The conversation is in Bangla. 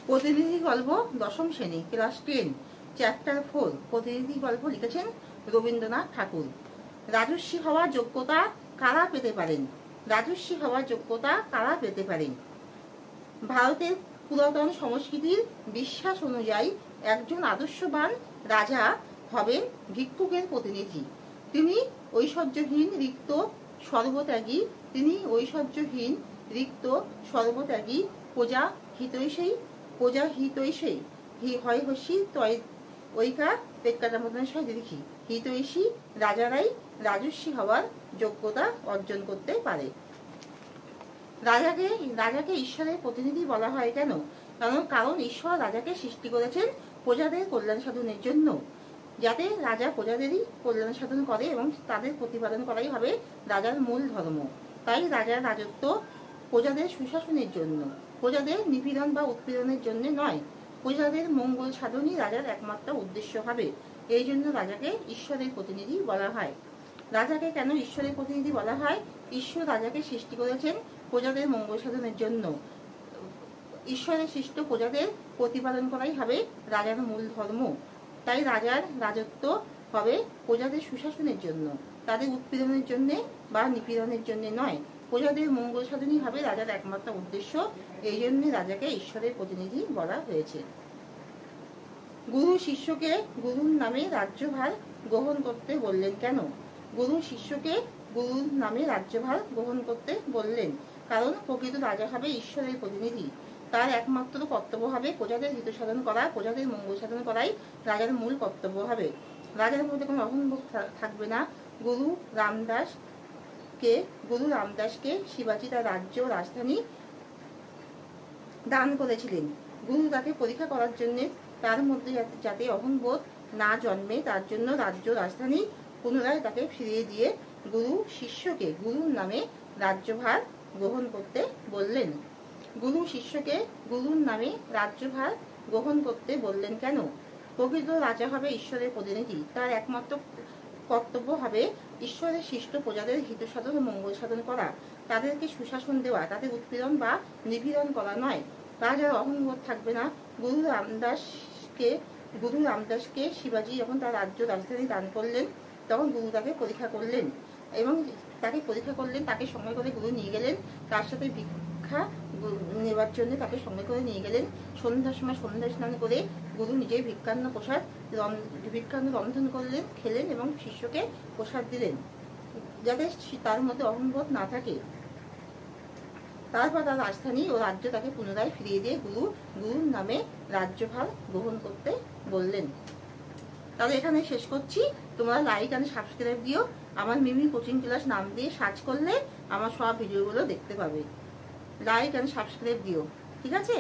প্রতিনিধি গল্প দশম শ্রেণী ক্লাস 10 চ্যাপ্টার 4 প্রতিনিধি গল্প লিখেছেন রবীন্দ্রনাথ ঠাকুর। রাজস্বী হওয়ার যোগ্যতা কারা পেতে পারেন? রাজস্বী হওয়ার যোগ্যতা কারা পেতে পারেন? ভারতের পুরাতন সংস্কৃতির বিশ্বাস অনুযায়ী একজন আদর্শবান রাজা হবেন ভিক্ষুকের প্রতিনিধি। তিনি ঐশ্বর্যহীন রিক্ত সর্বত্যাগী প্রজা হিতৈষী হয়হসী ঐকা পেক্কাটা মতন দেখি হিতৈষী রাজারাই রাজস্বী হওয়ার যোগ্যতা অর্জন করতে পারে। রাজাকে ঈশ্বরের প্রতিনিধি বলা হয় কেন? কারণ ঈশ্বর রাজাকে সৃষ্টি করেছেন প্রজাদের কল্যাণ সাধনের জন্য, যাতে রাজা প্রজাদেরই কল্যাণ সাধন করে এবং তাদের প্রতিপালন করাই হবে রাজার মূল ধর্ম। তাই রাজার রাজত্ব প্রজাদের সুশাসনের জন্য, প্রজাদের নিপীড়ন বা উৎপীড়নের জন্য নয়। প্রজাদের মঙ্গল সাধনই রাজার একমাত্র উদ্দেশ্য হবে। এই জন্য রাজাকে ঈশ্বরের প্রতিনিধি বলা হয়। রাজাকে কেন ঈশ্বরের প্রতিনিধি বলা হয়? ঈশ্বর রাজাকে সৃষ্টি করেছেন প্রজাদের মঙ্গল সাধনের জন্য। ঈশ্বরের সৃষ্ট প্রজাদের প্রতিপালন করাই হবে রাজার মূল ধর্ম। তাই রাজার রাজত্ব হবে প্রজাদের সুশাসনের জন্য, তাদের উৎপীড়নের জন্য বা নিপীড়নের জন্য নয়। প্রজাদের মঙ্গল সাধনই হবে রাজার একমাত্র উদ্দেশ্য। এই জন্য রাজাকে ঈশ্বরের প্রতিনিধি বলা হয়েছে। গুরু শিষ্যকে গুরুর নামে রাজ্যভার গ্রহণ করতে বললেন কেন? গুরু শিষ্যকে গুরুর নামে রাজ্যভার গ্রহণ করতে বললেন কারণ প্রকৃত রাজা হবে ঈশ্বরের প্রতিনিধি। তার একমাত্র কর্তব্য হবে প্রজাদের হিত সাধন করা, প্রজাদের মঙ্গল সাধন করাই রাজার মূল কর্তব্য হবে। রাজার মধ্যে কোনো অহংবোধ থাকবে না। গুরু রামদাসকে শিবাজি তার রাজ্য রাজধানী দান করেছিলেন। গুরু তাকে পরীক্ষা করার জন্য তার মধ্যে যাতে অহংবোধ না জন্মে তার জন্য রাজ্য রাজধানী পুনরায় তাকে ফিরিয়ে দিয়ে গুরু শিষ্যকে গুরুর নামে রাজ্যভার গ্রহণ করতে বললেন। গুরু শিষ্যকে গুরুর নামে রাজ্যভার গ্রহণ করতে বললেন কেন? প্রকৃত রাজা হবে ঈশ্বরের প্রতিনিধি। তার একমাত্র কর্তব্য হবে ঈশ্বরের সৃষ্ট প্রজাদের হিত সাধন ও মঙ্গল সাধন করা, তাদেরকে সুশাসন দেওয়া, তাদের উৎপীড়ন বা নিপীড়ন করা নয়। রাজার অহংবোধ থাকবে না। গুরু রামদাসকে শিবাজি যখন তার রাজ্য রাজধানী দান করলেন তখন গুরু তাকে পরীক্ষা করলেন তাকে সঙ্গে করে গুরু নিয়ে গেলেন, তার সাথে ভিক্ষা নেবার জন্য তাকে সঙ্গে করে নিয়ে গেলেন। সন্ধ্যার সময় সন্ধ্যা স্নান করে গুরু নিজেই ভিক্ষান্ন রন্ধন করলেন, খেলেন এবং শিষ্যকে প্রসাদ দিলেন যাতে তার মধ্যে অহংবোধ না থাকে। তারপর তার রাজধানী ও রাজ্য তাকে পুনরায় ফিরিয়ে দিয়ে গুরুর নামে রাজ্যভার গ্রহণ করতে বললেন। তাহলে এখানে শেষ করছি। তোমরা লাইক আর সাবস্ক্রাইব দিও। আমার মিমি কোচিং ক্লাস নাম দিয়ে সার্চ করলে আমার সব ভিডিওগুলো দেখতে পাবে। লাইক আর সাবস্ক্রাইব দিও, ঠিক আছে?